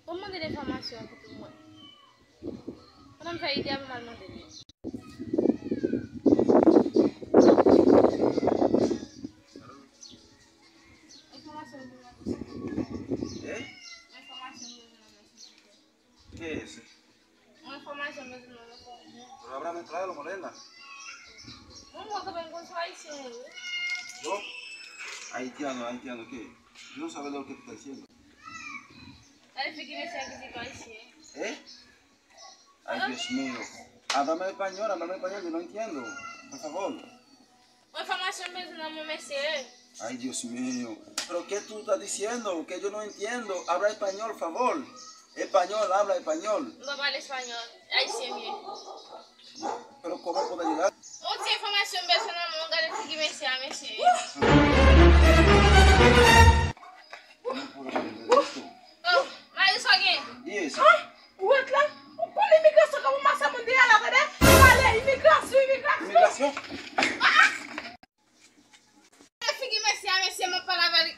Pour demander des informations pour tout le monde. On me fait idée à me demander. Information de ¿Qué es? Una información de Pero háblame claro, morena. ¿Cómo que vengo con su haitiano? ¿Yo? Haitiano, ¿qué? Yo no sabes lo que te está diciendo. Dale, que me sea que haitiano. ¿Eh? Ay, Dios mío. Háblame español, yo no entiendo. Por favor. Una información de no me sé. Ay, Dios mío. ¿Pero qué tú estás diciendo? Que yo no entiendo. Habla español, por favor. Español, habla español. No vale español. Haitiano bien. ¿Pero cómo puedo ayudar? Otra información de no dale que me sea, me sé. No puedo entender esto. Oh, mais isso alguém? Yes. O outro lá, qual é a imigração que eu vou mostrar mundial lá, né? Olha, imigração. ¿Inmigración? Eu fiquei mexendo uma palavra ali.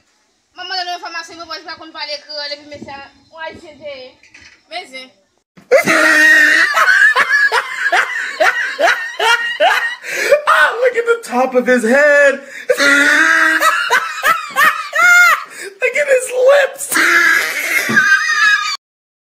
Mamãe dando informação e eu vou para quando falei que ele me mexer um haitiano. Mas é. Ah, look at the top of his head.